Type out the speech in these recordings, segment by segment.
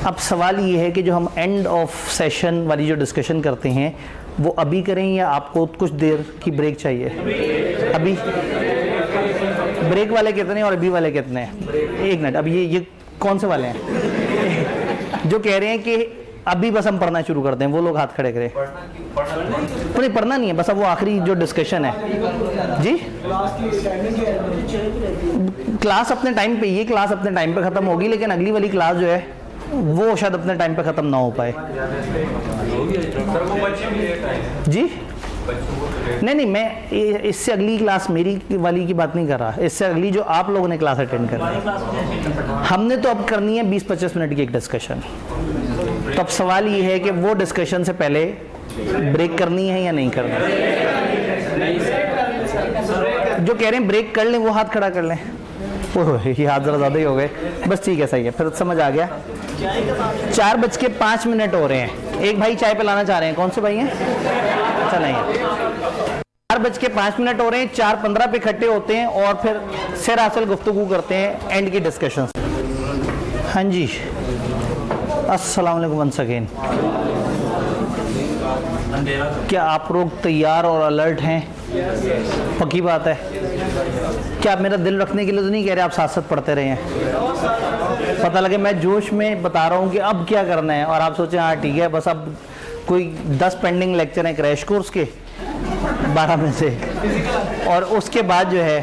अब सवाल ये है कि जो हम एंड ऑफ सेशन वाली जो डिस्कशन करते हैं वो अभी करें या आपको कुछ देर की ब्रेक चाहिए? अभी ब्रेक वाले कितने और अभी वाले कितने हैं? एक मिनट, अब ये कौन से वाले हैं जो कह रहे हैं कि अभी बस हम पढ़ना शुरू कर दें? वो लोग हाथ खड़े करें। नहीं, पढ़ना नहीं है, बस अब वो आखिरी जो डिस्कशन है जी। क्लास अपने टाइम पे, ये क्लास अपने टाइम पे ख़त्म होगी, लेकिन अगली वाली क्लास जो है वो शायद अपने टाइम पे ख़त्म ना हो पाए जी। नहीं, मैं इससे अगली क्लास मेरी वाली की बात नहीं कर रहा, इससे अगली जो आप लोगों ने क्लास अटेंड करनी हमने तो अब करनी है 20-25 मिनट की एक डिस्कशन। तो अब सवाल ये है कि वो डिस्कशन से पहले ब्रेक करनी है या नहीं करनी? जो कह रहे हैं ब्रेक कर लें वो हाथ खड़ा कर लें। ओह, ये हाथ ज़रा ज़्यादा ही हो गए। बस ठीक है, सही है, फिर समझ आ गया। 4:05 हो रहे हैं। एक भाई चाय पिलाना चाह रहे हैं, कौन से भाई हैं? अच्छा नहीं है। 4:05 हो रहे हैं, 4:15 पे इकट्ठे होते हैं और फिर सिर हासिल गुफ्तगू करते हैं एंड की डिस्कशन। हाँ जी, अस्सलाम वालेकुम वंस अगेन। क्या आप लोग तैयार और अलर्ट हैं? पक्की बात है। क्या आप मेरा दिल रखने के लिए तो नहीं कह रहे आप साथ साथ पढ़ते रहे हैं? पता लगे मैं जोश में बता रहा हूँ कि अब क्या करना है और आप सोचें हाँ ठीक है, बस अब कोई 10 पेंडिंग लेक्चर हैं क्रैश कोर्स के 12 में से, और उसके बाद जो है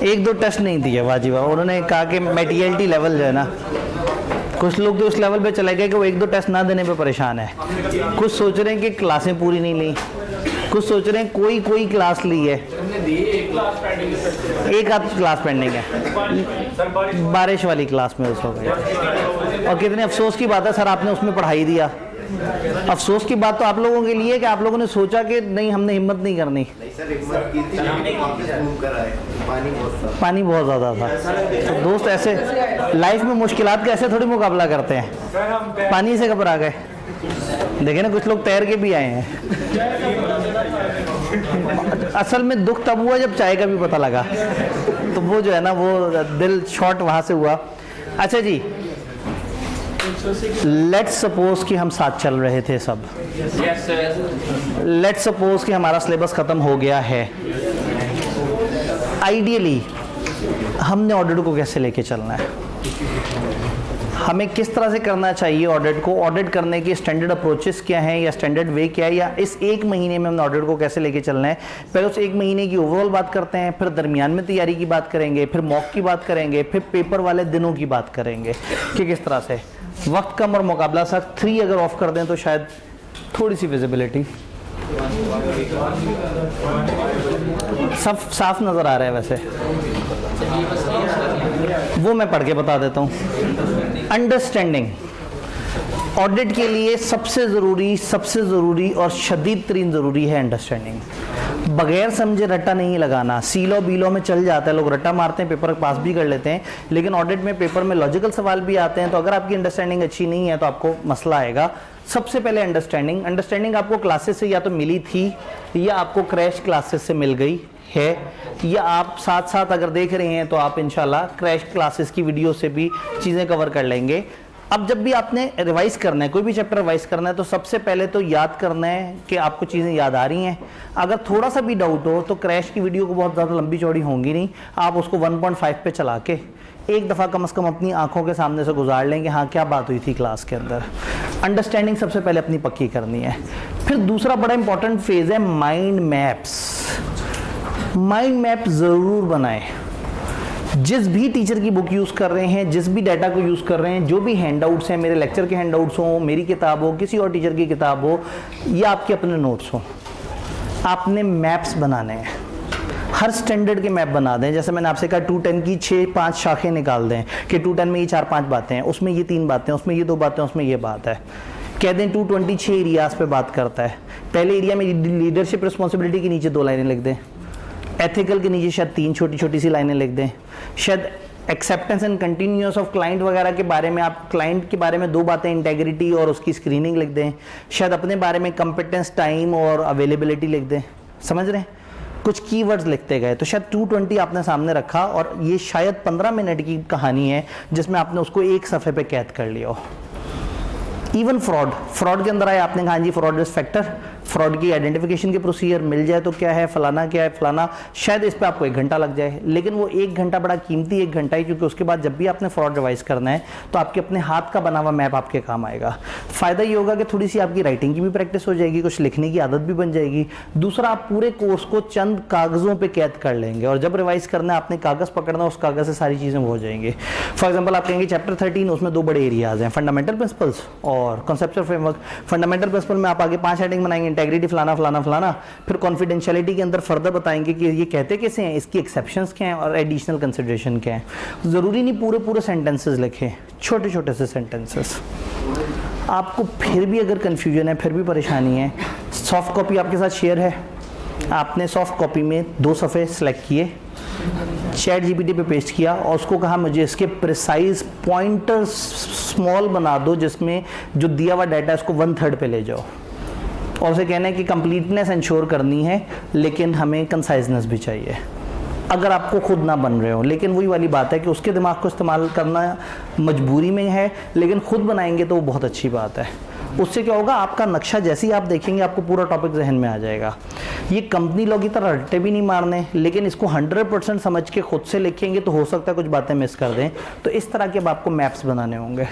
एक दो टेस्ट नहीं दिए। वाह जी वाह। उन्होंने कहा कि मेटीरियलिटी लेवल जो है ना, कुछ लोग तो उस लेवल पे चले गए कि वो 1-2 टेस्ट ना देने पे परेशान है। कुछ सोच रहे हैं कि क्लासें पूरी नहीं ली, कुछ सोच रहे हैं कोई क्लास ली है, एक आध क्लास पेंडिंग है, बारिश वाली क्लास में उस हो गई। और कितने अफसोस की बात है सर, आपने उसमें पढ़ाई दिया। अफसोस की बात तो आप लोगों के लिए कि आप लोगों ने सोचा कि नहीं, हमने हिम्मत नहीं करनी। पानी बहुत ज़्यादा था। तो दोस्त ऐसे लाइफ में मुश्किलात का ऐसे थोड़ी मुकाबला करते हैं, पानी से घबरा गए। देखे ना, कुछ लोग तैर के भी आए हैं। असल में दुख तब हुआ जब चाय का भी पता लगा, तो वो जो है ना, वो दिल शॉर्ट वहाँ से हुआ। अच्छा जी, लेट्स सपोज कि हम साथ चल रहे थे सब। लेट्स सपोज कि हमारा सिलेबस ख़त्म हो गया है। आइडियली हमने ऑडिट को कैसे लेके चलना है? हमें किस तरह से करना चाहिए ऑडिट को? ऑडिट करने की स्टैंडर्ड अप्रोचेस क्या हैं या स्टैंडर्ड वे क्या है, या इस एक महीने में हमने ऑडिट को कैसे लेके चलना है? पहले उस एक महीने की ओवरऑल बात करते हैं, फिर दरमियान में तैयारी की बात करेंगे, फिर मॉक की बात करेंगे, फिर पेपर वाले दिनों की बात करेंगे कि किस तरह से वक्त कम और मुकाबला सख्त। 3 अगर ऑफ कर दें तो शायद थोड़ी सी विजिबिलिटी सब साफ नज़र आ रहा है। वैसे वो मैं पढ़ के बता देता हूँ। अंडरस्टैंडिंग ऑडिट के लिए सबसे ज़रूरी और शदीद तरीन ज़रूरी है अंडरस्टैंडिंग। बगैर समझे रट्टा नहीं लगाना। सीलो बीलो में चल जाता है, लोग रट्टा मारते हैं, पेपर पास भी कर लेते हैं, लेकिन ऑडिट में पेपर में लॉजिकल सवाल भी आते हैं। तो अगर आपकी अंडरस्टैंडिंग अच्छी नहीं है तो आपको मसला आएगा। सबसे पहले अंडरस्टैंडिंग आपको क्लासेस से या तो मिली थी या आपको क्रैश क्लासेस से मिल गई है, या आप साथ साथ अगर देख रहे हैं तो आप इंशाल्लाह क्रैश क्लासेस की वीडियो से भी चीज़ें कवर कर लेंगे। अब जब भी आपने रिवाइज करना है, कोई भी चैप्टर रिवाइज करना है, तो सबसे पहले तो याद करना है कि आपको चीज़ें याद आ रही हैं। अगर थोड़ा सा भी डाउट हो तो क्रैश की वीडियो को बहुत ज़्यादा लंबी चौड़ी होंगी नहीं, आप उसको 1.5 पे चला के एक दफ़ा कम से कम अपनी आंखों के सामने से गुजार लेंगे, हाँ क्या बात हुई थी क्लास के अंदर। अंडरस्टैंडिंग सबसे पहले अपनी पक्की करनी है। फिर दूसरा बड़ा इंपॉर्टेंट फेज़ है माइंड मैप्स। माइंड मैप ज़रूर बनाएं। जिस भी टीचर की बुक यूज़ कर रहे हैं, जिस भी डाटा को यूज़ कर रहे हैं, जो भी हैंडआउट्स हैं, मेरे लेक्चर के हैंडआउट्स हों, मेरी किताब हो, किसी और टीचर की किताब हो, या आपके अपने नोट्स हों, आपने मैप्स बनाने हैं। हर स्टैंडर्ड के मैप बना दें। जैसे मैंने आपसे कहा 210 की 6-5 शाखें निकाल दें कि 210 में ये 4-5 बातें हैं, उसमें ये 3 बातें, उसमें ये 2 बातें, उसमें ये बात है। कह दें 220 6 एरियाज़ पे बात करता है। पहले एरिया में लीडरशिप रिस्पॉन्सिबिलिटी के नीचे 2 लाइनें लिख दें, एथिकल के नीचे शायद 3 छोटी छोटी सी लाइनें लिख दें, शायद acceptance and continuous of client वगैरह के बारे में आप क्लाइंट के बारे में 2 बातें, इंटेग्रिटी और उसकी स्क्रीनिंग लिख दें, शायद अपने बारे में कंपिटेंस, टाइम और अवेलेबिलिटी लिख दें। समझ रहे हैं? कुछ कीवर्ड्स लिखते गए, तो शायद 220 आपने सामने रखा और ये शायद 15 मिनट की कहानी है जिसमें आपने उसको एक सफ़े पे कैद कर लिया हो। इवन फ्रॉड के अंदर आए, आपने कहा जी फ्रॉड रिस्क फैक्टर, फ्रॉड की आइडेंटिफिकेशन के प्रोसीजर मिल जाए तो क्या है, फलाना क्या है फलाना, शायद इस पे आपको 1 घंटा लग जाए, लेकिन वो 1 घंटा बड़ा कीमती 1 घंटा है, क्योंकि उसके बाद जब भी आपने फ्रॉड रिवाइज करना है तो आपके अपने हाथ का बना हुआ मैप आपके काम आएगा। फ़ायदा ये होगा कि थोड़ी सी आपकी राइटिंग की भी प्रैक्टिस हो जाएगी, कुछ लिखने की आदत भी बन जाएगी। दूसरा, आप पूरे कोर्स को चंद कागज़ों पर कैद कर लेंगे और जब रिवाइज करना है आपने कागज़ पकड़ना, उस कागज़ से सारी चीज़ें हो जाएंगी। फॉर एग्जाम्पल आप कहेंगे चैप्टर 13, उसमें 2 बड़े एरियाज़ हैं, फंडामेंटल प्रिंसिपल्स और कॉन्सेप्चुअल फ्रेमवर्क। फंडामेंटल प्रिंसिपल में आप आगे 5 हेडिंग बनाएंगे, इंटेग्रिटी फलाना फलाना फलाना, फिर कॉन्फिडेंशियलिटी के अंदर फर्दर बताएंगे कि ये कहते कैसे हैं, इसकी एक्सेप्शंस क्या हैं और एडिशनल कंसिडरेशन क्या है। ज़रूरी नहीं पूरे सेंटेंसेस लिखें, छोटे छोटे से सेंटेंसेस। आपको फिर भी अगर कन्फ्यूजन है, फिर भी परेशानी है, सॉफ्ट कॉपी आपके साथ शेयर है, आपने सॉफ्ट कॉपी में 2 सफ़े सेलेक्ट किए, चैट जीपीटी पे पेस्ट किया और उसको कहा मुझे इसके प्रिसाइज पॉइंटर स्मॉल बना दो, जिसमें जो दिया हुआ डाटा है उसको 1/3 पे ले जाओ, और उसे कहना है कि कंप्लीटनेस इंश्योर करनी है लेकिन हमें कंसाइजनेस भी चाहिए, अगर आपको खुद ना बन रहे हो। लेकिन वही वाली बात है कि उसके दिमाग को इस्तेमाल करना मजबूरी में है, लेकिन खुद बनाएंगे तो वो बहुत अच्छी बात है। उससे क्या होगा, आपका नक्शा जैसे ही आप देखेंगे आपको पूरा टॉपिक जहन में आ जाएगा। ये कंपनी लोग की तरह रट्टे भी नहीं मारने, लेकिन इसको 100% समझ के खुद से लिखेंगे तो हो सकता है कुछ बातें मिस कर दें। तो इस तरह के अब आपको मैप्स बनाने होंगे।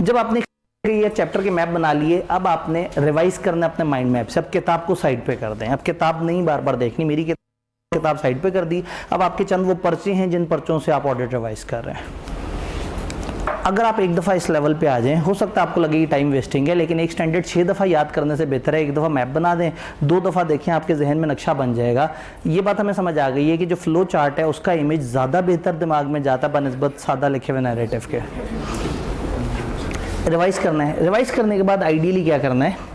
जब आपने ये चैप्टर के मैप बना लिए, अब आपने रिवाइज करना अपने माइंड मैप से। अब किताब को साइड पे कर दें, अब किताब नहीं बार बार देखनी, मेरी किताब साइड पे कर दी। अब आपके चंद वो पर्चे हैं जिन पर्चों से आप ऑडिट रिवाइज कर रहे हैं। अगर आप एक दफ़ा इस लेवल पे आ जाएं, हो सकता है आपको लगे टाइम वेस्टिंग है, लेकिन एक स्टैंडर्ड 6 दफ़ा याद करने से बेहतर है 1 दफ़ा मैप बना दें, 2 दफ़ा देखें, आपके जहन में नक्शा बन जाएगा। ये बात हमें समझ आ गई है कि जो फ्लो चार्ट है उसका इमेज ज़्यादा बेहतर दिमाग में जाता है बनिस्बत सादा लिखे हुए नैरेटिव के। रिवाइज करना है, रिवाइज करने के बाद आइडियली क्या करना है,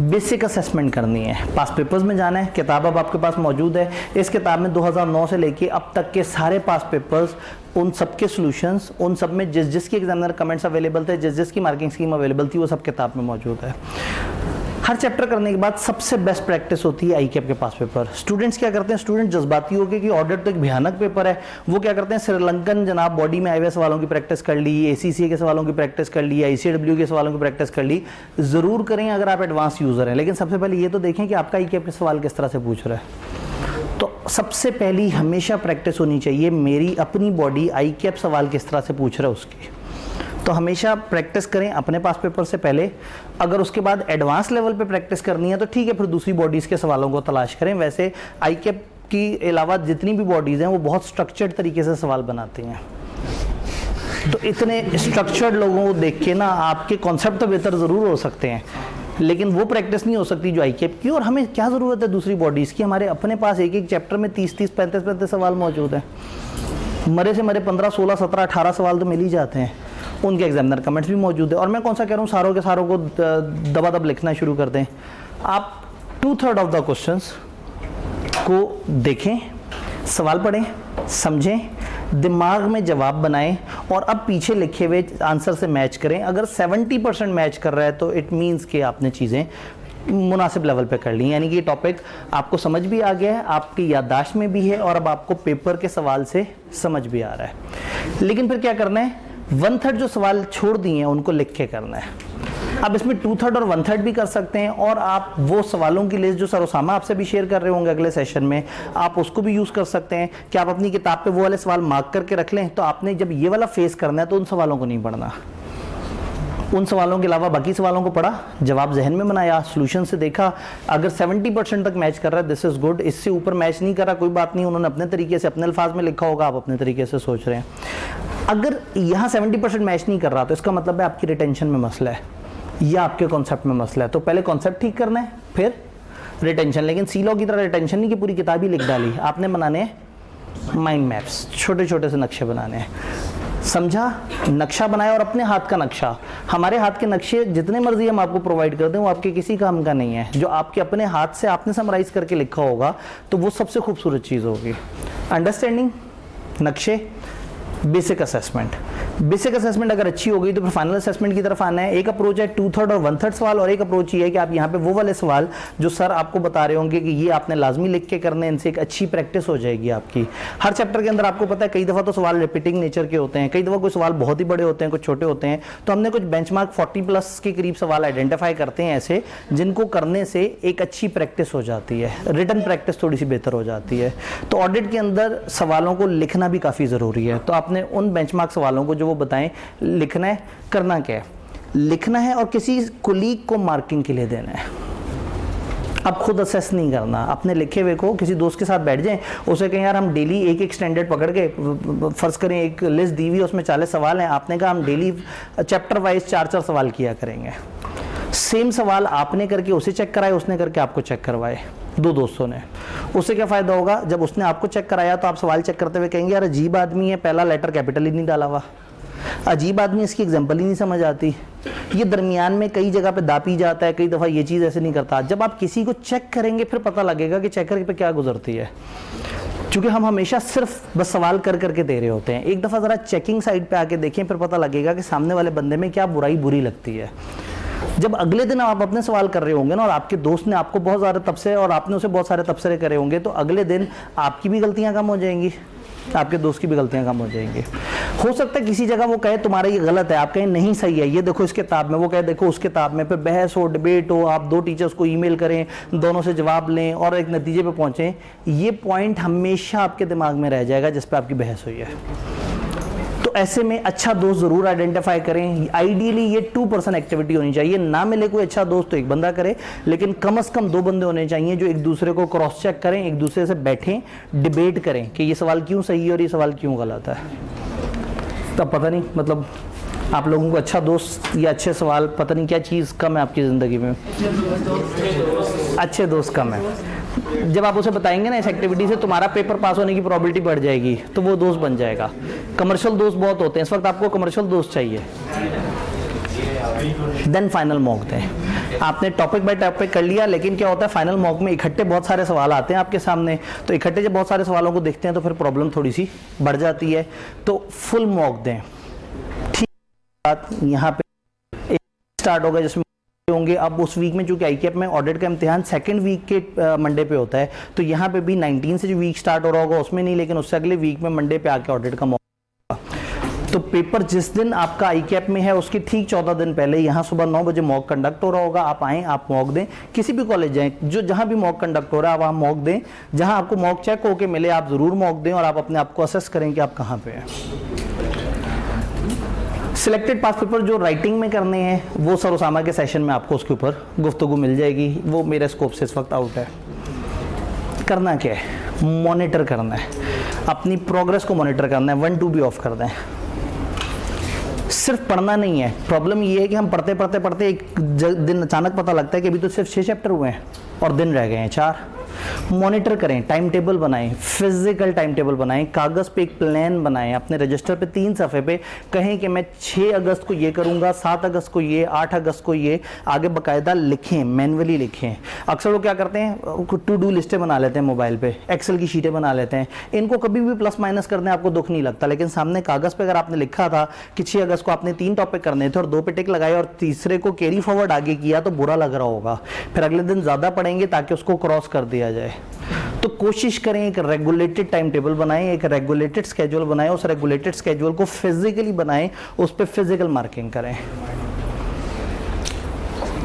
बेसिक असेसमेंट करनी है। पास पेपर्स में जाना है, किताब अब आपके पास मौजूद है। इस किताब में 2009 से लेके अब तक के सारे पास पेपर्स, उन सब के सॉल्यूशंस, उन सब में जिस जिसकी एग्जामिनर कमेंट्स अवेलेबल थे, जिस जिसकी मार्किंग स्कीम अवेलेबल थी, वो सब किताब में मौजूद है। हर चैप्टर करने के बाद सबसे बेस्ट प्रैक्टिस होती है आईकैप के पास पेपर। स्टूडेंट्स क्या करते हैं, स्टूडेंट जज्बाती हो गए कि ऑडिट तो एक भयानक पेपर है, वो क्या करते हैं श्रीलंकन जनाब बॉडी में आईएएस वालों की प्रैक्टिस कर ली, एसीसीए के सवालों की प्रैक्टिस कर ली, आईसीडब्ल्यू के सवालों की प्रैक्टिस कर ली। ज़रूर करें अगर आप एडवांस यूज़र हैं, लेकिन सबसे पहले ये तो देखें कि आपका आईकैप के सवाल किस तरह से पूछ रहा है। तो सबसे पहली हमेशा प्रैक्टिस होनी चाहिए मेरी अपनी बॉडी आईकैप सवाल किस तरह से पूछ रहा है उसकी। तो हमेशा प्रैक्टिस करें अपने पास पेपर से पहले। अगर उसके बाद एडवांस लेवल पे प्रैक्टिस करनी है तो ठीक है, फिर दूसरी बॉडीज़ के सवालों को तलाश करें। वैसे आईकैप की अलावा जितनी भी बॉडीज़ हैं वो बहुत स्ट्रक्चर्ड तरीके से सवाल बनाती हैं, तो इतने स्ट्रक्चर्ड लोगों को देख के ना आपके कॉन्सेप्ट तो बेहतर ज़रूर हो सकते हैं, लेकिन वो प्रैक्टिस नहीं हो सकती जो आईकैप की। और हमें क्या ज़रूरत है दूसरी बॉडीज़ की, हमारे अपने पास एक एक चैप्टर में 30-30, 35-35 सवाल मौजूद हैं। मरे से मरे 15, 16, 17, 18 सवाल तो मिल ही जाते हैं। उनके एग्जामिनर कमेंट्स भी मौजूद है। और मैं कौन सा कह रहा हूँ, सारों के सारों को दबादब लिखना शुरू कर दें। आप 2/3 ऑफ द क्वेश्चंस को देखें, सवाल पढ़ें, समझें, दिमाग में जवाब बनाएं और अब पीछे लिखे हुए आंसर से मैच करें। अगर 70% मैच कर रहा है तो इट मीन्स कि आपने चीज़ें मुनासिब लेवल पे कर ली, यानी कि ये टॉपिक आपको समझ भी आ गया है, आपकी याददाश्त में भी है और अब आपको पेपर के सवाल से समझ भी आ रहा है। लेकिन फिर क्या करना है, 1/3 जो सवाल छोड़ दिए हैं उनको लिख के करना है। अब इसमें 2/3 और 1/3 भी कर सकते हैं, और आप वो सवालों की लिस्ट जो सर उसामा आपसे भी शेयर कर रहे होंगे अगले सेशन में, आप उसको भी यूज़ कर सकते हैं कि आप अपनी किताब पे वो वाले सवाल मार्क करके रख लें। तो आपने जब ये वाला फेस करना है तो उन सवालों को नहीं पढ़ना, उन सवालों के अलावा बाकी सवालों को पढ़ा, जवाब जहन में बनाया, सॉल्यूशन से देखा। अगर 70% तक मैच कर रहा है दिस इज़ गुड, इससे ऊपर मैच नहीं कर रहा कोई बात नहीं, उन्होंने अपने तरीके से अपने अल्फाज में लिखा होगा, आप अपने तरीके से सोच रहे हैं। अगर यहाँ 70% मैच नहीं कर रहा तो इसका मतलब है आपकी रिटेंशन में मसला है या आपके कॉन्सेप्ट में मसला है। तो पहले कॉन्सेप्ट ठीक करना है, फिर रिटेंशन। लेकिन सी लॉ की तरह रिटेंशन नहीं कि पूरी किताब ही लिख डाली, आपने बनाने माइंड मैप्स, छोटे छोटे से नक्शे बनाने हैं। समझा, नक्शा बनाया और अपने हाथ का नक्शा। हमारे हाथ के नक्शे जितने मर्जी हम आपको प्रोवाइड कर दें वो आपके किसी काम का नहीं है। जो आपके अपने हाथ से आपने समराइज करके लिखा होगा तो वो सबसे खूबसूरत चीज़ होगी। अंडरस्टैंडिंग, नक्शे, बेसिक असेसमेंट। बेसिक असेसमेंट अगर अच्छी हो गई तो फिर फाइनल असेसमेंट की तरफ आना है। एक अप्रोच है 2/3 और 1/3 सवाल, और एक अप्रोच ये है कि आप यहाँ पे वो वाले सवाल जो सर आपको बता रहे होंगे कि ये आपने लाजमी लिख के करने, इनसे एक अच्छी प्रैक्टिस हो जाएगी आपकी। हर चैप्टर के अंदर आपको पता है कई दफ़ा तो सवाल रिपीटिंग नेचर के होते हैं, कई दफ़ा कोई सवाल बहुत ही बड़े होते हैं, कुछ छोटे होते हैं। तो हमने कुछ बेंचमार्क 40+ के करीब सवाल आइडेंटिफाई करते हैं ऐसे, जिनको करने से एक अच्छी प्रैक्टिस हो जाती है, रिटन प्रैक्टिस थोड़ी सी बेहतर हो जाती है। तो ऑडिट के अंदर सवालों को लिखना भी काफ़ी ज़रूरी है। तो आपने उन बेंचमार्क सवालों को जो वो बताएं लिखना है, करना क्या है, लिखना है और किसी कोलीग को मार्किंग के लिए देना है। अब खुद असेस नहीं करना, अपने लिखे हुए को किसी दोस्त के साथ बैठ जाएं, उसे कहें यार हम डेली एक स्टैंडर्ड पकड़ के, फर्ज करें एक लिस्ट दी हुई है उसमें 40 सवाल हैं, आपने कहा हम डेली चैप्टर वाइज 4-4 सवाल किया करेंगे। सेम सवाल आपने करके उसे चेक कराए, उसने करके आपको चेक करवाए, दो दोस्तों ने। उससे क्या फ़ायदा होगा, जब उसने आपको चेक कराया तो आप सवाल चेक करते हुए कहेंगे यार अजीब आदमी है, पहला लेटर कैपिटल ही नहीं डाला हुआ, अजीब आदमी, इसकी एग्जाम्पल ही नहीं समझ आती, ये दरमियान में कई जगह पे दापी जाता है, कई दफ़ा ये चीज़ ऐसे नहीं करता। जब आप किसी को चेक करेंगे फिर पता लगेगा कि चेकर पे क्या गुजरती है, क्योंकि हम हमेशा सिर्फ बस सवाल कर करके दे रहे होते हैं। एक दफ़ा ज़रा चेकिंग साइड पे आके देखें, फिर पता लगेगा कि सामने वाले बंदे में क्या बुराई बुरी लगती है। जब अगले दिन आप अपने सवाल कर रहे होंगे ना, और आपके दोस्त ने आपको बहुत सारे तबसरे और आपने उसे बहुत सारे तबसरे करे होंगे, तो अगले दिन आपकी भी गलतियां कम हो जाएंगी, आपके दोस्त की भी गलतियां कम हो जाएंगी। हो सकता है किसी जगह वो कहे तुम्हारा ये गलत है, आप कहें नहीं सही है, ये देखो इस किताब में, वो कहे देखो उस किताब में, फिर बहस हो, डिबेट हो, आप 2 टीचर्स को ईमेल करें, दोनों से जवाब लें और एक नतीजे पे पहुंचें। ये पॉइंट हमेशा आपके दिमाग में रह जाएगा जिस पे आपकी बहस हुई है। तो ऐसे में अच्छा दोस्त जरूर आइडेंटिफाई करें। आइडियली ये 2% एक्टिविटी होनी चाहिए, ना मिले कोई अच्छा दोस्त तो एक बंदा करे, लेकिन कम से कम 2 बंदे होने चाहिए जो एक दूसरे को क्रॉस चेक करें, एक दूसरे से बैठें, डिबेट करें कि ये सवाल क्यों सही है और ये सवाल क्यों गलत है। तब पता नहीं, मतलब आप लोगों को अच्छा दोस्त या अच्छे सवाल, पता नहीं क्या चीज़ कम है आपकी ज़िंदगी में, अच्छे दोस्त कम है। जब आप उसे बताएंगे ना इस एक्टिविटी से तुम्हारा पेपर पास होने की प्रोबेबिलिटी बढ़ जाएगी, तो वो दोस्त बन जाएगा। कमर्शियल दोस्त बहुत होते हैं, इस वक्त आपको कमर्शियल दोस्त चाहिए। देन फाइनल मॉक दें। आपने टॉपिक बाय टॉपिक कर लिया, लेकिन क्या होता है फाइनल मॉक में इकट्ठे बहुत सारे सवाल आते हैं आपके सामने, तो इकट्ठे जब बहुत सारे सवालों को देखते हैं तो फिर प्रॉब्लम थोड़ी सी बढ़ जाती है। तो फुल मॉक दें। ठीक बात, यहाँ पे स्टार्ट होगा जिसमें होंगे। अब उस वीक में चूंकि आईकेएप में ऑडिट का इम्तिहान सेकंड वीक के मंडे पे होता है, तो यहाँ पे भी 19 से जो वीक स्टार्ट हो रहा होगा उसमें नहीं, लेकिन उससे अगले वीक में मंडे पे आके ऑडिट का मॉक। तो पेपर जिस दिन आपका आईकेएप में है उसके ठीक 14 दिन पहले यहाँ सुबह 9 बजे मॉक कंडक्ट हो रहा होगा। आप आएँ, आप मॉक दें, किसी भी कॉलेज जाएँ, जो जहाँ भी मॉक कंडक्ट हो रहा है आप वहाँ मॉक दें। जहाँ आपको मॉक चेक होके मिले आप ज़रूर मॉक दें, और आप अपने आप को असेस करें कि आप कहाँ पे हैं। सिलेक्टेड पास पेपर जो राइटिंग में करने हैं वो सर उसामा के सेशन में आपको उसके ऊपर गुफ्तगू मिल जाएगी, वो मेरे स्कोप से इस वक्त आउट है। करना क्या है, मॉनिटर करना है, अपनी प्रोग्रेस को मॉनिटर करना है, 1-2 भी ऑफ कर दें। सिर्फ पढ़ना नहीं है, प्रॉब्लम ये है कि हम पढ़ते एक दिन अचानक पता लगता है कि अभी तो सिर्फ 6 चैप्टर हुए हैं और दिन रह गए हैं 4। मॉनिटर करें, टाइम टेबल बनाएं, फिजिकल टाइम टेबल बनाएं, कागज़ पे एक प्लान बनाएं, अपने रजिस्टर पे 3 सफ़े पे कहें कि मैं 6 अगस्त को ये करूंगा, 7 अगस्त को ये, 8 अगस्त को ये, आगे बाकायदा लिखें, मैनुअली लिखें। अक्सर लोग क्या करते हैं, टू डू लिस्टें बना लेते हैं मोबाइल पे, एक्सेल की शीटें बना लेते हैं, इनको कभी भी प्लस माइनस कर दें आपको दुख नहीं लगता, लेकिन सामने कागज़ पे अगर आपने लिखा था कि 6 अगस्त को आपने 3 टॉपिक करने थे और 2 पे टिक लगाए और तीसरे को कैरी फॉरवर्ड आगे किया तो बुरा लग रहा होगा, फिर अगले दिन ज़्यादा पढ़ेंगे ताकि उसको क्रॉस कर दिया जाए। तो कोशिश करें एक रेगुलेटेड टाइम टेबल बनाएं, एक रेगुलेटेड स्केड्यूल बनाएं, उस रेगुलेटेड स्केड्यूल को फिजिकली बनाएं, उस पर फिजिकल मार्किंग करें,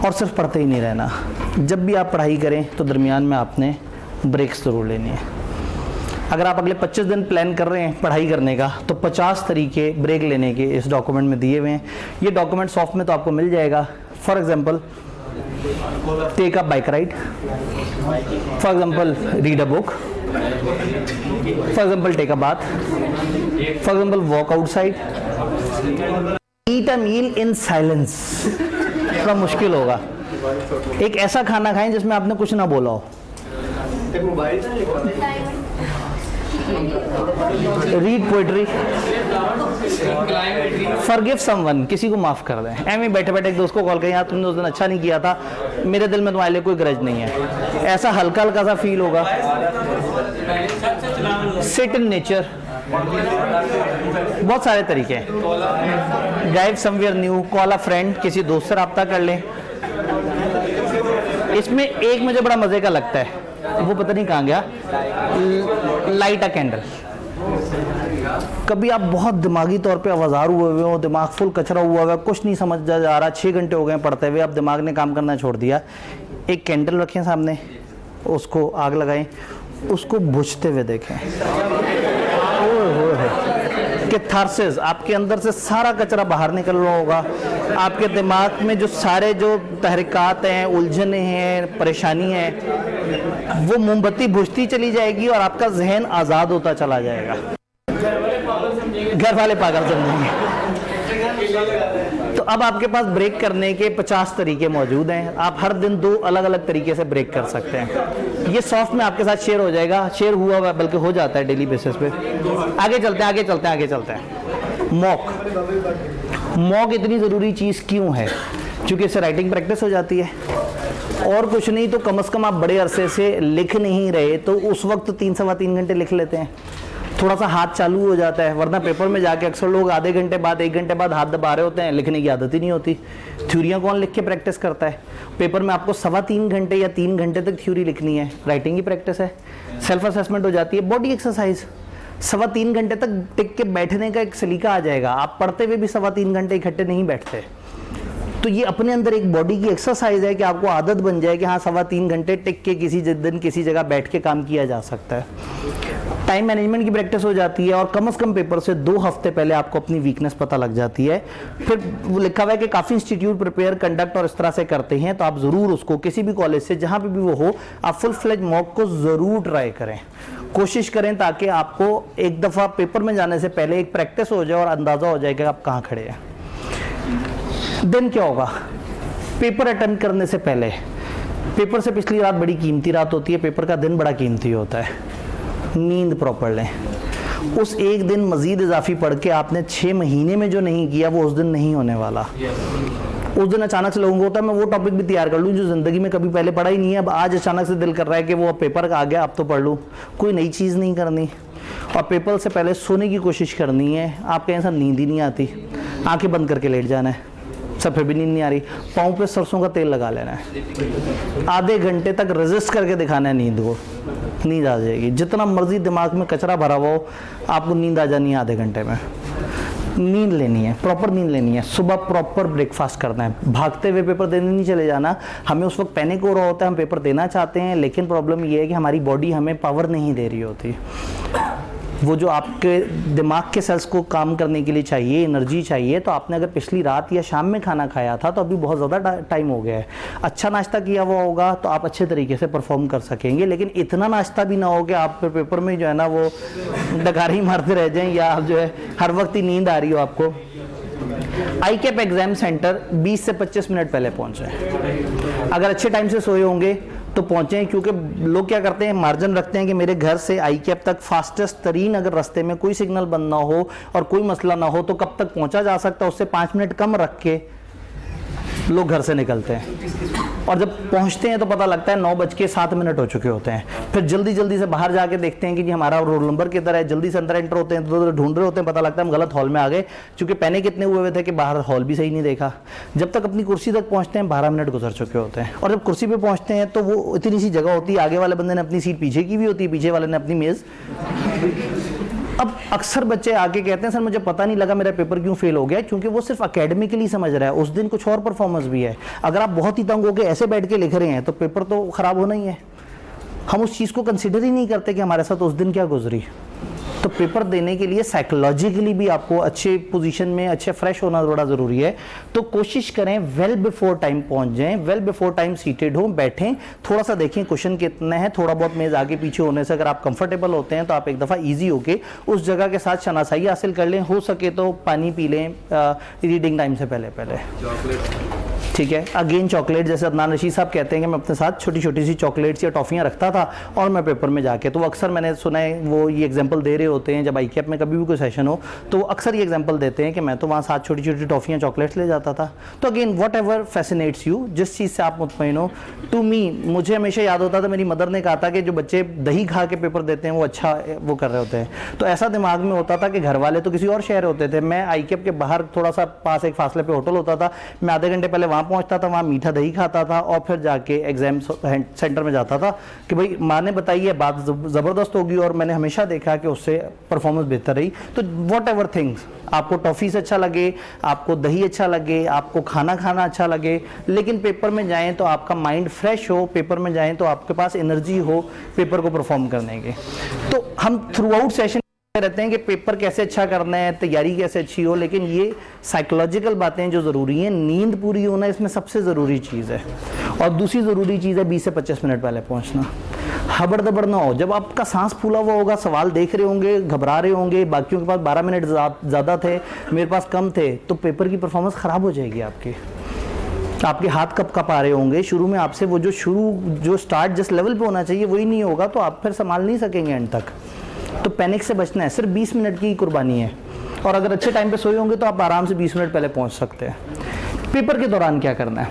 और सिर्फ पढ़ते ही नहीं रहना। जब भी आप पढ़ाई करें तो दरमियान में आपने ब्रेक्स जरूर लेनी है। अगर आप अगले 25 दिन प्लान कर रहे हैं पढ़ाई करने का, तो 50 तरीके ब्रेक लेने के इस डॉक्यूमेंट में दिए हुए हैं। ये डॉक्यूमेंट सॉफ्ट में तो आपको मिल जाएगा। For example, take a bike ride, for example read a book, for example take a bath, for example walk outside, eat a meal in silence। थोड़ा मुश्किल होगा, एक ऐसा खाना खाएं जिसमें आपने कुछ ना बोला हो। रीड पोइट्री, फॉरगिव समवन, किसी को माफ कर दें। एम बैठे बैठे एक दोस्त को कॉल करें, यार तुमने उस दिन अच्छा नहीं किया था, मेरे दिल में तुम्हारे लिए कोई ग्रज नहीं है, ऐसा हल्का हल्का सा फील होगा। सिट इन नेचर, बहुत सारे तरीके हैं। ड्राइव समवेयर न्यू, कॉल अ फ्रेंड, किसी दोस्त से रब्ता कर लें। इसमें एक मुझे बड़ा मजे का लगता है, वो पता नहीं कहाँ गया, लाइट अ कैंडल। कभी आप बहुत दिमागी तौर पे आवाज़ार हुए हो, दिमाग फुल कचरा हुआ हुआ, कुछ नहीं समझ जा रहा, 6 घंटे हो गए पढ़ते हुए, अब दिमाग ने काम करना छोड़ दिया, एक कैंडल रखें सामने, उसको आग लगाएं, उसको बुझते हुए देखें। कैथारसिस, आपके अंदर से सारा कचरा बाहर निकल रहा होगा, आपके दिमाग में जो सारे जो तहरीकात हैं, उलझने हैं, परेशानी है, वो मोमबत्ती बुझती चली जाएगी और आपका जहन आज़ाद होता चला जाएगा। घर वाले पागल समझेंगे। तो अब आपके पास ब्रेक करने के 50 तरीके मौजूद हैं। आप हर दिन 2 अलग अलग तरीके से ब्रेक कर सकते हैं। ये सॉफ्ट में आपके साथ शेयर हो जाएगा, शेयर हुआ हुआ बल्कि हो जाता है डेली बेसिस पे। आगे चलते हैं, आगे चलते हैं, आगे चलते हैं। मॉक इतनी ज़रूरी चीज़ क्यों है? क्योंकि इससे राइटिंग प्रैक्टिस हो जाती है, और कुछ नहीं तो कम से कम आप बड़े अरसे से लिख नहीं रहे तो उस वक्त 3 सवा 3 घंटे लिख लेते हैं, थोड़ा सा हाथ चालू हो जाता है। वरना पेपर में जाके अक्सर लोग आधे घंटे बाद 1 घंटे बाद हाथ दबा रहे होते हैं, लिखने की आदत ही नहीं होती। थ्योरियाँ कौन लिख के प्रैक्टिस करता है? पेपर में आपको 3.25 घंटे या 3 घंटे तक थ्योरी लिखनी है, राइटिंग की प्रैक्टिस है, सेल्फ असेसमेंट हो जाती है, बॉडी एक्सरसाइज। 3.25 घंटे तक टिक के बैठने का एक सलीका आ जाएगा। आप पढ़ते हुए भी 3.25 घंटे इकट्ठे नहीं बैठते, तो ये अपने अंदर एक बॉडी की एक्सरसाइज है कि आपको आदत बन जाए कि हाँ 3.25 घंटे टिक के किसी दिन किसी जगह बैठ के काम किया जा सकता है। टाइम मैनेजमेंट की प्रैक्टिस हो जाती है, और कम से कम पेपर से 2 हफ्ते पहले आपको अपनी वीकनेस पता लग जाती है। फिर वो लिखा हुआ है कि काफ़ी इंस्टीट्यूट प्रिपेयर, कंडक्ट और इस तरह से करते हैं, तो आप ज़रूर उसको किसी भी कॉलेज से जहाँ पे भी वो हो, आप फुल फ्लेज मॉक को ज़रूर ट्राई करें, कोशिश करें, ताकि आपको एक दफ़ा पेपर में जाने से पहले एक प्रैक्टिस हो जाए और अंदाज़ा हो जाए कि आप कहाँ खड़े हैं। दिन क्या होगा? पेपर अटेम्प्ट करने से पहले, पेपर से पिछली रात बड़ी कीमती रात होती है, पेपर का दिन बड़ा कीमती होता है। नींद प्रॉपर लें। उस एक दिन मजीद इजाफी पढ़ के आपने 6 महीने में जो नहीं किया वो उस दिन नहीं होने वाला। उस दिन अचानक से लोगों को होता है मैं वो टॉपिक भी तैयार कर लूँ जो ज़िंदगी में कभी पहले पढ़ा ही नहीं है, अब आज अचानक से दिल कर रहा है कि वो पेपर आ गया अब तो पढ़ लूँ। कोई नई चीज़ नहीं करनी, और पेपर से पहले सोने की कोशिश करनी है। आपके यहाँ नींद ही नहीं आती, आंखें बंद करके लेट जाना है, सब फिर भी नींद नहीं आ रही, पाँव पे सरसों का तेल लगा लेना है, आधे घंटे तक रेजिस्ट करके दिखाना है नींद को, नींद आ जाएगी। जितना मर्जी दिमाग में कचरा भरा हुआ हो, आपको नींद आ जानी है आधे घंटे में। नींद लेनी है, प्रॉपर नींद लेनी है। सुबह प्रॉपर ब्रेकफास्ट करना है, भागते हुए पेपर देने नहीं चले जाना। हमें उस वक्त पैनिक हो रहा होता है, हम पेपर देना चाहते हैं, लेकिन प्रॉब्लम ये है कि हमारी बॉडी हमें पावर नहीं दे रही होती। वो जो आपके दिमाग के सेल्स को काम करने के लिए चाहिए, एनर्जी चाहिए, तो आपने अगर पिछली रात या शाम में खाना खाया था तो अभी बहुत ज़्यादा टाइम हो गया है, अच्छा नाश्ता किया हुआ होगा तो आप अच्छे तरीके से परफॉर्म कर सकेंगे। लेकिन इतना नाश्ता भी ना हो कि आप पेपर में जो है ना वो डकारी मारते रह जाएं, या आप जो है हर वक्त ही नींद आ रही हो आपको। ICAP एग्जाम सेंटर 20 से 25 मिनट पहले पहुँचे। अगर अच्छे टाइम से सोए होंगे तो पहुँचे, क्योंकि लोग क्या करते हैं, मार्जिन रखते हैं कि मेरे घर से ICAP तक फास्टेस्ट तरीन अगर रास्ते में कोई सिग्नल बंद ना हो और कोई मसला ना हो तो कब तक पहुँचा जा सकता है, उससे 5 मिनट कम रख के लोग घर से निकलते हैं। और जब पहुंचते हैं तो पता लगता है 9:07 हो चुके होते हैं। फिर जल्दी जल्दी से बाहर जाके देखते हैं कि जी हमारा रोल नंबर किधर है, जल्दी से अंदर एंटर होते हैं, तो ढूंढ रहे होते हैं, पता लगता है हम गलत हॉल में आ गए, क्योंकि पहले कितने हुए थे कि बाहर हॉल भी सही नहीं देखा। जब तक अपनी कुर्सी तक पहुंचते हैं 12 मिनट गुजर चुके होते हैं। और जब कुर्सी पे पहुंचते हैं तो वो इतनी सी जगह होती है, आगे वाले बंदे ने अपनी सीट पीछे की भी होती है, पीछे वाले ने अपनी मेज़। अब अक्सर बच्चे आके कहते हैं सर मुझे पता नहीं लगा मेरा पेपर क्यों फेल हो गया, क्योंकि वो सिर्फ अकेडमिकली समझ रहा है, उस दिन कुछ और परफॉर्मेंस भी है। अगर आप बहुत ही तंग होकर ऐसे बैठ के लिख रहे हैं तो पेपर तो खराब होना ही है। हम उस चीज़ को कंसिडर ही नहीं करते कि हमारे साथ उस दिन क्या गुजरी। तो पेपर देने के लिए साइकोलॉजिकली भी आपको अच्छे पोजीशन में, अच्छे फ्रेश होना बड़ा ज़रूरी है। तो कोशिश करें वेल बिफोर टाइम पहुंच जाएं, वेल बिफोर टाइम सीटेड हो, बैठें, थोड़ा सा देखें क्वेश्चन कितना है, थोड़ा बहुत मेज़ आगे पीछे होने से अगर आप कंफर्टेबल होते हैं तो आप एक दफ़ा ईजी होके उस जगह के साथ शनासाई हासिल कर लें। हो सके तो पानी पी लें रीडिंग टाइम से पहले। ठीक है। अगेन चॉकलेट, जैसे अदनान रशीद साहब कहते हैं कि मैं अपने साथ छोटी छोटी सी चॉकलेट्स या टॉफ़ियाँ रखता था और मैं पेपर में जाके, तो अक्सर मैंने सुना है वो ये एग्जांपल दे रहे होते हैं जब ICAP में कभी भी कोई सेशन हो तो अक्सर ये एग्जांपल देते हैं कि मैं तो वहाँ साथ छोटी छोटी टॉफ़ियाँ चॉकलेट्स ले जाता था। तो again what ever fascinates you, जिस चीज़ से आप मुतमईन हो। टू मी, मुझे हमेशा याद होता था मेरी मदर ने कहा था कि जो बच्चे दही खा के पेपर देते हैं वो अच्छा वो कर रहे होते हैं। तो ऐसा दिमाग में होता था कि घर वाले तो किसी और शहर होते थे, मैं ICAP के बाहर थोड़ा सा पास एक फासले पे होटल होता था, मैं आधे घंटे पहले वहाँ पहुँचता था, वहाँ मीठा दही खाता था और फिर जाके एग्जाम सेंटर में जाता था कि भाई माँ ने बताई है बात ज़बरदस्त होगी और मैंने हमेशा देखा कि उससे परफॉर्मेंस बेहतर रही। तो वॉट एवर थिंग्स, आपको टॉफ़ी से अच्छा लगे, आपको दही अच्छा लगे, आपको खाना खाना अच्छा लगे, लेकिन पेपर में जाएं तो आपका माइंड फ्रेश हो, पेपर में जाएं तो आपके पास एनर्जी हो पेपर को परफॉर्म करने के। तो हम थ्रू आउट सेशन रहते हैं कि पेपर कैसे अच्छा करना है, तैयारी कैसे अच्छी हो, लेकिन ये साइकोलॉजिकल बातें जो ज़रूरी हैं, नींद पूरी होना इसमें सबसे ज़रूरी चीज़ है। और दूसरी ज़रूरी चीज़ है 20 से 25 मिनट पहले पहुंचना। हबड़ दबड़ ना हो, जब आपका सांस फूला हुआ होगा, सवाल देख रहे होंगे, घबरा रहे होंगे, बाकियों के पास 12 मिनट ज़्यादा थे, मेरे पास कम थे, तो पेपर की परफॉर्मेंस ख़राब हो जाएगी आपकी। आपके हाथ कब कप आ रहे होंगे, शुरू में आपसे वो जो स्टार्ट जिस लेवल पे होना चाहिए वही नहीं होगा, तो आप फिर संभाल नहीं सकेंगे एंड तक। तो पैनिक से बचना है, सिर्फ 20 मिनट की कुर्बानी है। और अगर अच्छे टाइम पे सोए होंगे तो आप आराम से 20 मिनट पहले पहुंच सकते हैं। पेपर के दौरान क्या करना है,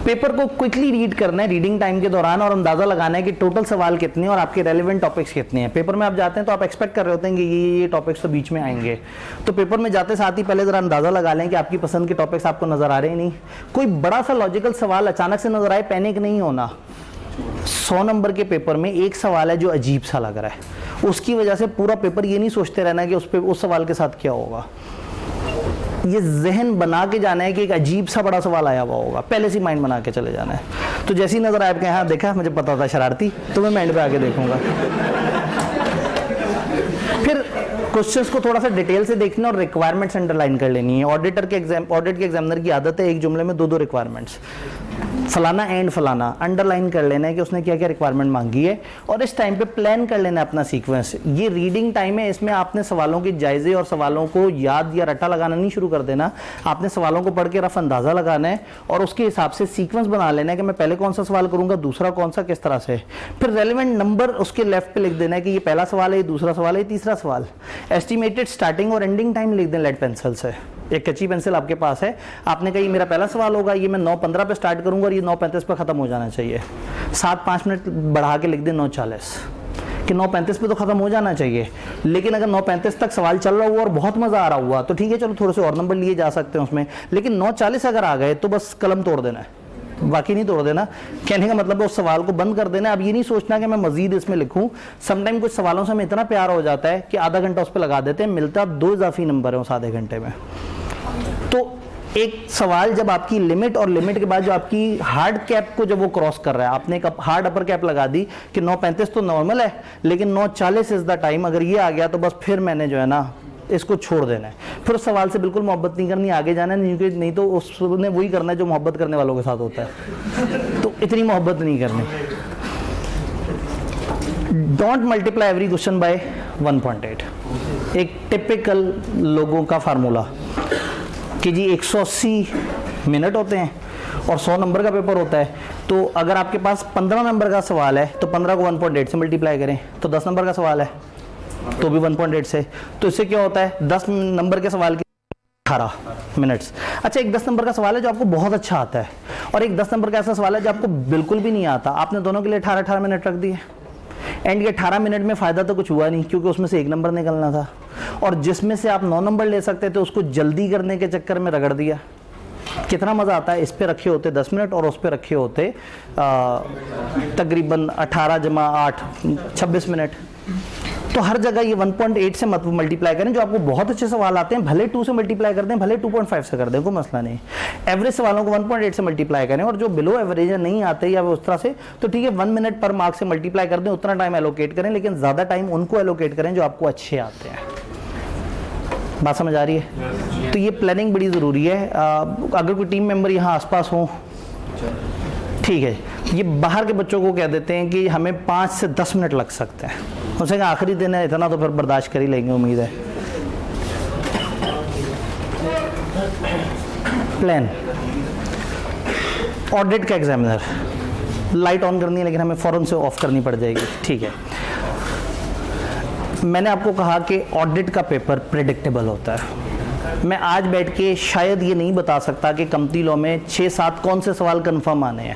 पेपर को क्विकली रीड करना है रीडिंग टाइम के दौरान और अंदाज़ा लगाना है कि टोटल सवाल कितने और आपके रेलेवेंट टॉपिक्स कितने हैं। पेपर में आप जाते हैं तो आप एक्सपेक्ट कर रहे होते हैं कि ये टॉपिक्स तो बीच में आएंगे, तो पेपर में जाते साथ ही पहले ज़रा अंदाज़ा लगा लें कि आपकी पसंद के टॉपिक्स आपको नज़र आ रहे हैं नहीं। कोई बड़ा सा लॉजिकल सवाल अचानक से नज़र आए, पैनिक नहीं होना। 100 नंबर के पेपर में एक सवाल है जो अजीब सा लग रहा है, उसकी वजह से पूरा पेपर ये नहीं सोचते रहना कि उस सवाल के साथ क्या होगा। ये जहन बना के जाना है कि एक अजीब सा बड़ा सवाल आया हुआ होगा, पहले से माइंड बना के चले जाना है। तो जैसी नजर आए, हाँ देखा मुझे पता था शरारती, तो मैं एंड पे आके देखूंगा। फिर क्वेश्चंस को थोड़ा सा डिटेल से देखना और रिक्वायरमेंट्स अंडरलाइन कर लेनी है। ऑडिट के एग्जामिनर की आदत है एक जुमले में 2-2 रिक्वायरमेंट्स, फलाना एंड फलाना अंडरलाइन कर लेना है कि उसने क्या क्या रिक्वायरमेंट मांगी है और इस टाइम पे प्लान कर लेना है अपना सीक्वेंस। ये रीडिंग टाइम है, इसमें आपने सवालों के जायजे और सवालों को याद या रट्टा लगाना नहीं शुरू कर देना। आपने सवालों को पढ़ के रफ अंदाजा लगाना है और उसके हिसाब से सीक्वेंस बना लेना है कि मैं पहले कौन सा सवाल करूंगा, दूसरा कौन सा, किस तरह से। फिर रेलिवेंट नंबर उसके लेफ्ट पे लिख देना है कि ये पहला सवाल है, ये दूसरा सवाल है, तीसरा सवाल। एस्टिमेटेड स्टार्टिंग और एंडिंग टाइम लिख दें लेड पेंसिल से। एक कच्ची पेंसिल आपके पास है, आपने कहा ये मेरा पहला सवाल होगा, ये मैं 9:15 पे स्टार्ट करूंगा और ये 9:35 पे खत्म हो जाना चाहिए। 7-5 मिनट बढ़ा के लिख दें 9:40 कि 9:35 पे तो खत्म हो जाना चाहिए। लेकिन अगर 9:35 तक सवाल चल रहा हुआ और बहुत मजा आ रहा हुआ तो ठीक है, चलो थोड़े से और नंबर लिए जा सकते हैं उसमें। लेकिन 9:40 अगर आ गए तो बस कलम तोड़ देना है, बाकी नहीं तोड़ देना। कहने का मतलब है उस सवाल को बंद कर देना। अब ये नहीं सोचना कि मैं मजीद इसमें लिखूं। समटाइम कुछ सवालों से हमें इतना प्यार हो जाता है कि आधा घंटा उस पर लगा देते हैं, मिलता 2 इजाफी नंबर है उस आधे घंटे में। तो एक सवाल जब आपकी लिमिट और लिमिट के बाद जो आपकी हार्ड कैप को जब वो क्रॉस कर रहा है, आपने एक हार्ड अपर कैप लगा दी कि 9:35 तो नॉर्मल है लेकिन 9:40 इज द टाइम, अगर ये आ गया तो बस फिर मैंने जो है ना इसको छोड़ देना है। फिर उस सवाल से बिल्कुल मोहब्बत नहीं करनी, आगे जाना है, नहीं तो उसने वही करना है जो मोहब्बत करने वालों के साथ होता है। तो इतनी मोहब्बत नहीं करनी। Don't multiply every question by 1.8। एक टिपिकल लोगों का फार्मूला कि जी 180 मिनट होते हैं और 100 नंबर का पेपर होता है, तो अगर आपके पास 15 नंबर का सवाल है तो 15 को 1.8 से मल्टीप्लाई करें, तो 10 नंबर का सवाल है तो भी 1.8 से। तो इससे क्या होता है, 10 नंबर के सवाल के 18 मिनट्स। अच्छा, एक 10 नंबर का सवाल है जो आपको बहुत अच्छा आता है और एक 10 नंबर का ऐसा सवाल है जो आपको बिल्कुल भी नहीं आता। आपने दोनों के लिए 18-18 मिनट रख दिए। एंड ये 18 मिनट में फ़ायदा तो कुछ हुआ नहीं क्योंकि उसमें से एक नंबर निकलना था और जिसमें से आप 9 नंबर ले सकते थे उसको जल्दी करने के चक्कर में रगड़ दिया। कितना मज़ा आता है, इस पे रखे होते 10 मिनट और उस पे रखे होते तकरीबन 18 जमा 8 26 मिनट। तो हर जगह ये 1.8 से मत मल्टीप्लाई करें। जो आपको बहुत अच्छे सवाल आते हैं भले 2 से मल्टीप्लाई कर दें, भले 2.5 से कर दें, कोई मसला नहीं। एवरेज सवालों को 1.8 से मल्टीप्लाई करें और जो बिलो एवरेज नहीं आते या उस तरह से, तो ठीक है 1 मिनट पर मार्क से मल्टीप्लाई कर दें, उतना टाइम एलोकेट करें, लेकिन ज़्यादा टाइम उनको एलोकेट करें जो आपको अच्छे आते हैं। बात समझ आ रही है? तो ये प्लानिंग बड़ी ज़रूरी है। अगर कोई टीम मेंबर यहाँ आसपास हो, ठीक है, ये बाहर के बच्चों को कह देते हैं कि हमें 5 से 10 मिनट लग सकते हैं, उनसे कहा आखिरी दिन है, इतना तो फिर बर्दाश्त कर ही लेंगे, उम्मीद है। प्लान, ऑडिट का एग्जामिनर, लाइट ऑन करनी है लेकिन हमें फ़ौरन से ऑफ करनी पड़ जाएगी, ठीक है। मैंने आपको कहा कि ऑडिट का पेपर प्रेडिक्टेबल होता है। मैं आज बैठ के शायद ये नहीं बता सकता कि कंपनी लॉ में 6-7 कौन से सवाल कंफर्म आने हैं,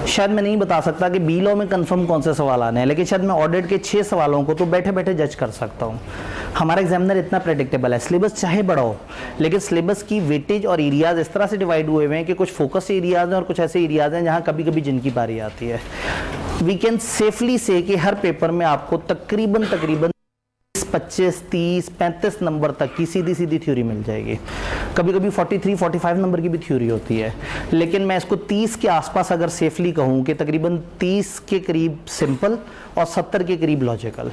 शायद मैं नहीं बता सकता कि बी लॉ में कंफर्म कौन से सवाल आने हैं, लेकिन शायद मैं ऑडिट के 6 सवालों को तो बैठे बैठे जज कर सकता हूँ। हमारा एग्जामिनर इतना प्रेडिक्टेबल है, सिलेबस चाहे बड़ा हो लेकिन सिलेबस की वेटेज और एरियाज इस तरह से डिवाइड हुए हुए हैं कि कुछ फोकस एरियाज हैं और कुछ ऐसे एरियाज हैं जहाँ कभी कभी जिनकी बारी आती है। वी कैन सेफली से कि हर पेपर में आपको तकरीबन 25, 30, 35 नंबर तक की सीधी थ्योरी मिल जाएगी। कभी कभी 43, 45 नंबर की भी थ्योरी होती है, लेकिन मैं इसको 30 के आसपास अगर सेफली कहूँ कि तकरीबन 30 के करीब सिंपल और 70 के करीब लॉजिकल,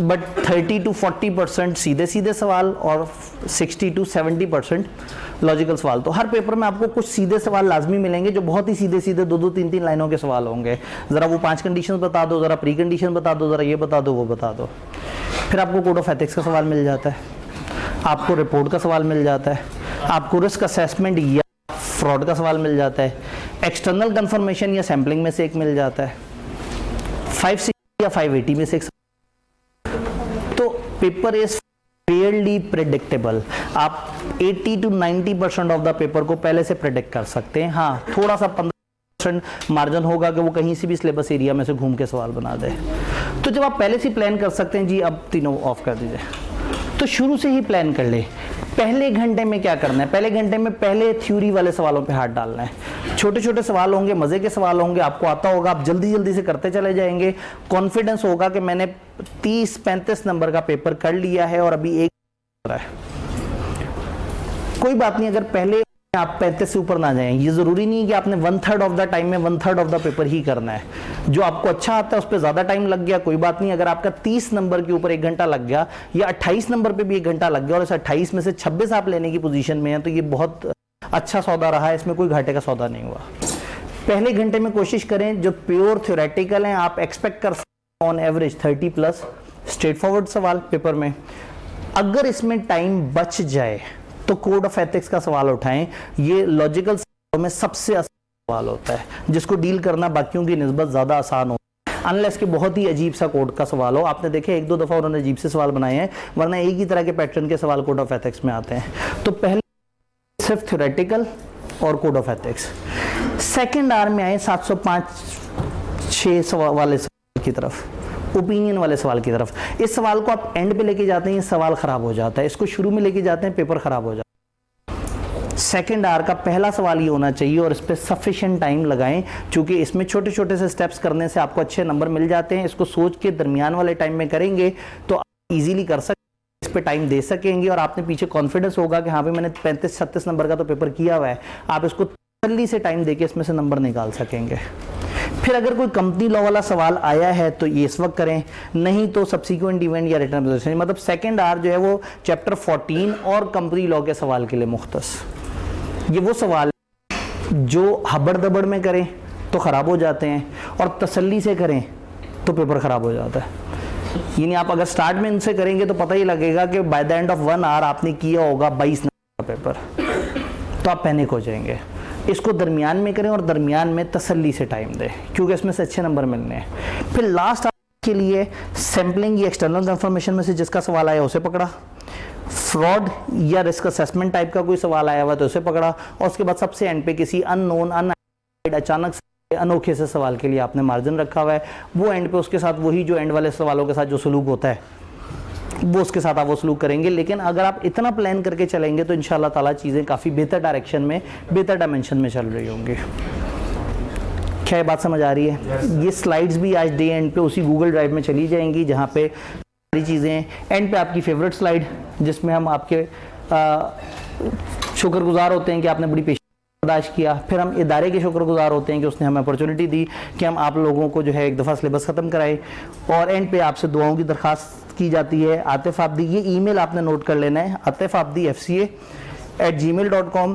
बट 30 to 40% सीधे सवाल और 60 to 70% लॉजिकल सवाल। तो हर पेपर में आपको कुछ सीधे सवाल लाजमी मिलेंगे जो बहुत ही सीधे 2-2, 3-3 लाइनों के सवाल होंगे। ज़रा वो 5 कंडीशन बता दो, ज़रा प्री कंडीशन बता दो, ज़रा ये बता दो, वो बता दो। फिर आपको कोड ऑफ एथिक्स का सवाल मिल जाता है, आपको रिपोर्ट का सवाल मिल जाता है, आपको रिस्क असेसमेंट या फ्रॉड का सवाल मिल जाता है, एक्सटर्नल कंफर्मेशन या सैम्पलिंग में से एक मिल जाता है, 560 या 580 में से एक। तो पेपर इज फेयरली प्रेडिक्टेबल। आप 80 to 90% ऑफ द पेपर को पहले से प्रेडिक्ट कर सकते हैं। हाँ, थोड़ा सा 15% मार्जिन होगा कि वो कहीं से भी सिलेबस एरिया में से घूम के सवाल बना दे। तो जब आप पहले से प्लान कर सकते हैं, जी अब तीनों ऑफ कर दीजिए, तो शुरू से ही प्लान कर ले पहले घंटे में क्या करना है। पहले घंटे में पहले थ्योरी वाले सवालों पे हाथ डालना है। छोटे सवाल होंगे, मजे के सवाल होंगे, आपको आता होगा, आप जल्दी से करते चले जाएंगे। कॉन्फिडेंस होगा कि मैंने 30-35 नंबर का पेपर कर लिया है और अभी एक है। कोई बात नहीं अगर पहले आप 35 से ऊपर ना जाएं, ये जरूरी नहीं है कि आपने 1/3 ऑफ द टाइम में 1/3 ऑफ द पेपर ही करना है। जो आपको अच्छा आता है उस पर ज्यादा टाइम लग गया, कोई बात नहीं। अगर आपका 30 नंबर के ऊपर 1 घंटा लग गया या 28 नंबर पे भी 1 घंटा लग गया और इस 28 में से 26 आप लेने की पोजीशन में है, तो ये बहुत अच्छा सौदा रहा है, इसमें कोई घाटे का सौदा नहीं हुआ। पहले घंटे में कोशिश करें जो प्योर थ्योरेटिकल हैं, आप एक्सपेक्ट कर सकते हैं ऑन एवरेज 30+ स्ट्रेट फॉरवर्ड सवाल पेपर में। अगर इसमें टाइम बच जाए तो कोड ऑफ एथिक्स का सवाल उठाएं। ये लॉजिकल सवालों में सबसे आसान सवाल होता है जिसको डील करना बाकियों की निस्बत ज्यादा आसान होता है, अनलेस कि बहुत ही अजीब सा कोड का सवाल हो। आपने देखे 1-2 दफा उन्होंने अजीब से सवाल बनाए हैं, वरना एक ही तरह के पैटर्न के सवाल कोड ऑफ एथिक्स में आते हैं। तो पहले सिर्फ थ्योरेटिकल और code of ethics. Second hour में आए 705-6 वाले सवाल की तरफ, ओपिनियन वाले सवाल की तरफ। इस सवाल को आप एंड पे लेके जाते हैं, सवाल खराब हो जाता है। इसको शुरू में लेके जाते हैं, पेपर खराब हो जाता है। सेकेंड आवर का पहला सवाल ये होना चाहिए और इस पे सफिशिएंट टाइम लगाएं, क्योंकि इसमें छोटे से स्टेप्स करने से आपको अच्छे नंबर मिल जाते हैं। इसको सोच के दरमियान वाले टाइम में करेंगे तो आप इजीली कर सकते, इस पे टाइम दे सकेंगे और आपने पीछे कॉन्फिडेंस होगा कि हाँ भाई मैंने 35-36 नंबर का तो पेपर किया हुआ है। आप इसको तसल्ली से टाइम देके इसमें से नंबर निकाल सकेंगे। फिर अगर कोई कंपनी लॉ वाला सवाल आया है तो ये इस वक्त करें, नहीं तो सब्सिक्वेंट इवेंट या रिटर्न पोजीशन। मतलब सेकंड आवर जो है वो चैप्टर 14 और कंपनी लॉ के सवाल के लिए मुख्तस। ये वो सवाल जो हबड़ दबड़ में करें तो खराब हो जाते हैं और तसल्ली से करें तो पेपर खराब हो जाता है। यानी आप अगर स्टार्ट में इनसे करेंगे तो पता ही लगेगा कि by the end of 1 hour आपने किया होगा 22 नंबर का पेपर, तो आप पैनिक हो जाएंगे। इसको दरमियान में करें और दरमियान में तसल्ली से टाइम दें, क्योंकि इसमें से अच्छे नंबर मिलने हैं। फिर लास्ट के लिए सैम्पलिंग या एक्सटर्नल कंफर्मेशन में से जिसका सवाल आया उसे पकड़ा, फ्रॉड या रिस्क असेसमेंट टाइप का कोई सवाल आया हुआ तो उसे पकड़ा, और उसके बाद सबसे एंड पे किसी अननोन अचानक से अनोखे से सवाल के लिए आपने मार्जिन रखा हुआ है, वो एंड पे उसके साथ वही जो एंड वाले सवालों के साथ जो सलूक होता है वो उसके साथ आप वो सलूक करेंगे। लेकिन अगर आप इतना प्लान करके चलेंगे तो इंशाल्लाह ताला चीज़ें काफ़ी बेहतर डायरेक्शन में, बेहतर डायमेंशन में चल रही होंगी। क्या ये बात समझ आ रही है? ये स्लाइड्स भी आज डे एंड पे उसी गूगल ड्राइव में चली जाएंगी, जहाँ पे सारी चीज़ें एंड पे आपकी फेवरेट स्लाइड, जिसमें हम आपके शुक्रगुजार होते हैं कि आपने बड़ी बर्दाश्त किया। फिर हम इदारे के शुक्रगुजार होते हैं कि उसने हमें अपॉर्चुनिटी दी कि हम आप लोगों को जो है एक दफ़ा सिलेबस ख़त्म कराएं, और एंड पे आपसे दुआओं की दरख्वास्त की जाती है। आतिफ आबदी, ये ईमेल आपने नोट कर लेना है, आतिफ आबदी FCA@gmail.com।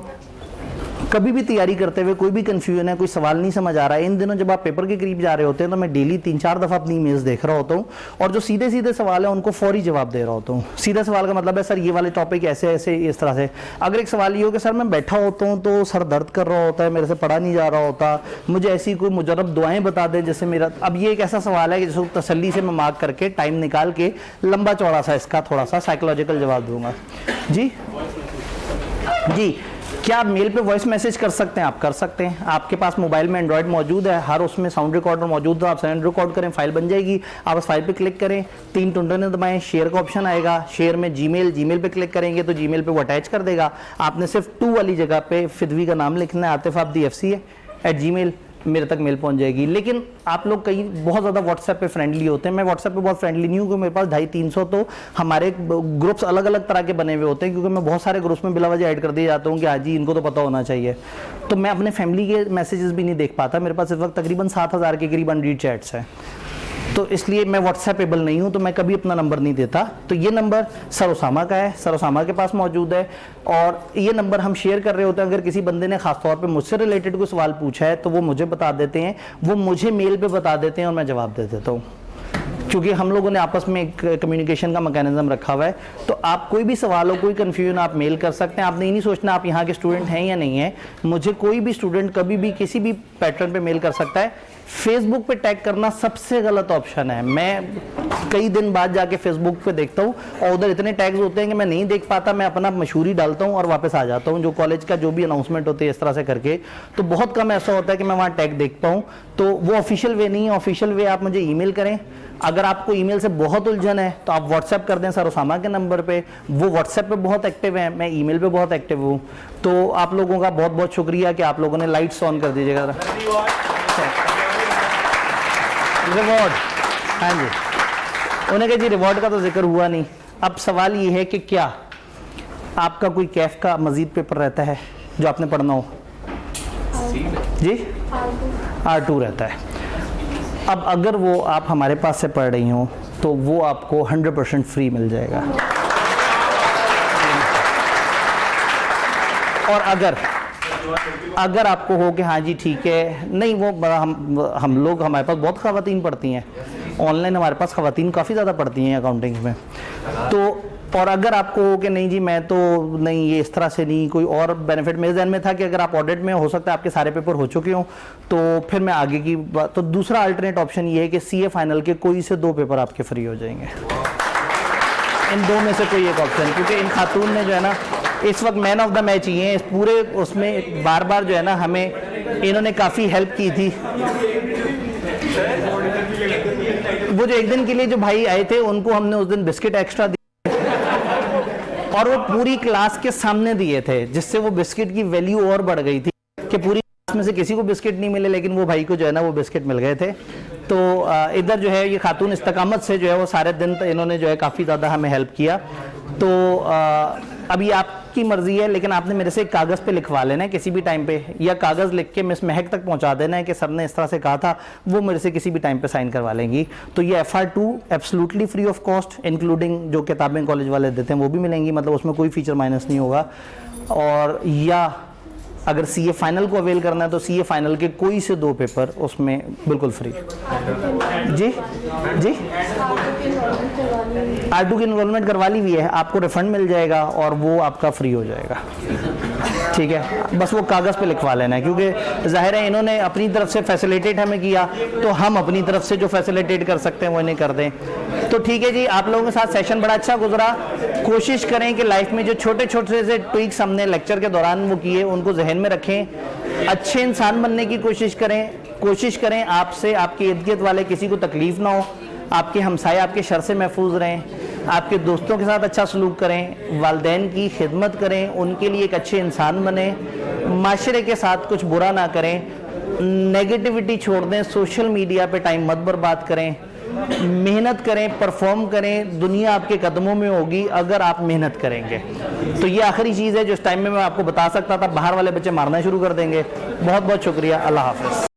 कभी भी तैयारी करते हुए कोई भी कंफ्यूजन है, कोई सवाल नहीं समझ आ रहा है, इन दिनों जब आप पेपर के करीब जा रहे होते हैं तो मैं डेली 3-4 दफ़ा अपनी ईमेल्स देख रहा होता हूँ और जो सीधे सीधे सवाल है उनको फौरी जवाब दे रहा होता हूँ। सीधा सवाल का मतलब है सर ये वाले टॉपिक ऐसे ऐसे इस तरह से। अगर एक सवाल ये हो कि सर मैं बैठा होता हूँ तो सर दर्द कर रहा होता है, मेरे से पढ़ा नहीं जा रहा होता, मुझे ऐसी कोई मुजरब दुआएं बता दें जैसे मेरा, अब ये एक ऐसा सवाल है कि जिसको तसल्ली से मैं मार्क करके टाइम निकाल के लंबा चौड़ा सा इसका थोड़ा सा साइकोलॉजिकल जवाब दूंगा। जी जी, क्या आप मेल पे वॉइस मैसेज कर सकते हैं? आप कर सकते हैं। आपके पास मोबाइल में एंड्रॉयड मौजूद है, हर उसमें साउंड रिकॉर्डर मौजूद है, आप साउंड रिकॉर्ड करें, फाइल बन जाएगी। आप उस फाइल पे क्लिक करें, 3 टुनटुने दबाएं, शेयर का ऑप्शन आएगा, शेयर में जीमेल पे क्लिक करेंगे तो जीमेल पे वो अटैच कर देगा। आपने सिर्फ 2 वाली जगह पे फिदवी का नाम लिखना है, आतिफ अब्दी FCA@gmail, मेरे तक मेल पहुंच जाएगी। लेकिन आप लोग कई बहुत ज़्यादा व्हाट्सएप पे फ्रेंडली होते हैं, मैं व्हाट्सएप पे बहुत फ्रेंडली नहीं हूँ क्योंकि मेरे पास 250-300 तो हमारे ग्रुप्स अलग अलग तरह के बने हुए होते हैं, क्योंकि मैं बहुत सारे ग्रुप्स में बिला वजह ऐड कर दिए जाता हूँ कि हाँ जी इनको तो पता होना चाहिए, तो मैं अपने फैमिली के मैसेजेस भी नहीं देख पाता। मेरे पास इस वक्त तकरीबन 7000 के करीब अनरीड चैट्स हैं, तो इसलिए मैं व्हाट्सएपेबल नहीं हूं, तो मैं कभी अपना नंबर नहीं देता। तो ये नंबर सर उसामा का है, सर उसामा के पास मौजूद है, और ये नंबर हम शेयर कर रहे होते हैं। अगर किसी बंदे ने खास तौर पे मुझसे रिलेटेड कोई सवाल पूछा है तो वो मुझे बता देते हैं, वो मुझे मेल पे बता देते हैं और मैं जवाब दे देता हूँ, क्योंकि हम लोगों ने आपस में एक कम्युनिकेशन का मैकेनिज्म रखा हुआ है। तो आप कोई भी सवाल हो, कोई कन्फ्यूजन, आप मेल कर सकते हैं। आपने ये नहीं सोचना आप यहाँ के स्टूडेंट हैं या नहीं है, मुझे कोई भी स्टूडेंट कभी भी किसी भी पैटर्न पे मेल कर सकता है। फेसबुक पे टैग करना सबसे गलत ऑप्शन है। मैं कई दिन बाद जाके फेसबुक पे देखता हूँ और उधर इतने टैग्स होते हैं कि मैं नहीं देख पाता, मैं अपना मशहूरी डालता हूँ और वापस आ जाता हूँ, जो कॉलेज का जो भी अनाउंसमेंट होती है इस तरह से करके। तो बहुत कम ऐसा होता है कि मैं वहाँ टैग देख पाऊँ, तो वो ऑफिशियल वे नहीं है। ऑफिशियल वे आप मुझे ईमेल करें। अगर आपको ईमेल से बहुत उलझन है तो आप व्हाट्सएप कर दें सर उसामा के नंबर पे, वो व्हाट्सएप पे बहुत एक्टिव है, मैं ईमेल पे बहुत एक्टिव हूँ। तो आप लोगों का बहुत बहुत शुक्रिया कि आप लोगों ने लाइट्स ऑन कर दीजिएगा। रिवॉर्ड, हाँ जी, उन्हें कहा जी रिवॉर्ड का तो जिक्र हुआ नहीं। अब सवाल ये है कि क्या आपका कोई कैफ का मजीद पेपर रहता है जो आपने पढ़ना हो? जी R2 रहता है। अब अगर वो आप हमारे पास से पढ़ रही हो तो वो आपको 100% फ्री मिल जाएगा। और अगर आपको हो कि हाँ जी ठीक है, नहीं वो हम लोग, हमारे पास बहुत ख़वातीन पढ़ती हैं ऑनलाइन, हमारे पास ख़वातीन काफ़ी ज़्यादा पढ़ती हैं अकाउंटिंग में। तो और अगर आपको हो कि नहीं जी मैं तो नहीं, ये इस तरह से नहीं, कोई और बेनिफिट मेरे ज़हन में था कि अगर आप ऑडिट में हो सकता है आपके सारे पेपर हो चुके हों तो फिर मैं आगे की बात, तो दूसरा अल्टरनेट ऑप्शन ये है कि CA फाइनल के कोई से 2 पेपर आपके फ्री हो जाएंगे। इन 2 में से कोई एक ऑप्शन, क्योंकि इन खातून ने जो है ना इस वक्त मैन ऑफ द मैच ही हैं इस पूरे उसमें, बार बार जो है ना हमें इन्होंने काफ़ी हेल्प की थी। वो जो एक दिन के लिए जो भाई आए थे उनको हमने उस दिन बिस्किट एक्स्ट्रा दिए और वो पूरी क्लास के सामने दिए थे, जिससे वो बिस्किट की वैल्यू और बढ़ गई थी कि पूरी क्लास में से किसी को बिस्किट नहीं मिले, लेकिन वो भाई को जो है ना वो बिस्किट मिल गए थे। तो इधर जो है ये खातून इस्तकामत से जो है वो सारे दिन इन्होंने जो है काफ़ी ज़्यादा हमें हेल्प किया। तो अभी आपकी मर्जी है, लेकिन आपने मेरे से एक कागज़ पे लिखवा लेना है किसी भी टाइम पे, या कागज़ लिख के मिस महक तक पहुंचा देना है कि सर ने इस तरह से कहा था, वो मेरे से किसी भी टाइम पे साइन करवा लेंगी। तो ये FR2 absolutely free of cost, including जो किताबें कॉलेज वाले देते हैं वो भी मिलेंगी, मतलब उसमें कोई फीचर माइनस नहीं होगा। और या अगर CA फाइनल को अवेल करना है तो CA फाइनल के कोई से 2 पेपर उसमें बिल्कुल फ्री। जी जी, R2 की इन्वॉल्वमेंट करवा ली हुई है, आपको रिफंड मिल जाएगा और वो आपका फ्री हो जाएगा। ठीक है, बस वो कागज़ पे लिखवा लेना है, क्योंकि जाहिर है इन्होंने अपनी तरफ से फैसिलिटेट हमें किया, तो हम अपनी तरफ से जो फैसिलिटेट कर सकते हैं वो इन्हें कर दें। तो ठीक है जी, आप लोगों के साथ सेशन बड़ा अच्छा गुजरा। कोशिश करें कि लाइफ में जो छोटे छोटे से ट्वीक्स हमने लेक्चर के दौरान वो किए उनको जहन में रखें, अच्छे इंसान बनने की कोशिश करें आपसे आपके इर्द गिर्द वाले किसी को तकलीफ ना हो, आपके हमसाए आपके शर से महफूज रहें, आपके दोस्तों के साथ अच्छा सलूक करें, वालिदैन की खिदमत करें, उनके लिए एक अच्छे इंसान बने, माशरे के साथ कुछ बुरा ना करें, नेगेटिविटी छोड़ दें, सोशल मीडिया पे टाइम मत बर्बाद करें, मेहनत करें, परफॉर्म करें, दुनिया आपके कदमों में होगी अगर आप मेहनत करेंगे। तो ये आखिरी चीज़ है जो इस टाइम में मैं आपको बता सकता था, बाहर वाले बच्चे मारना शुरू कर देंगे। बहुत बहुत शुक्रिया, अल्लाह हाफ़िज़।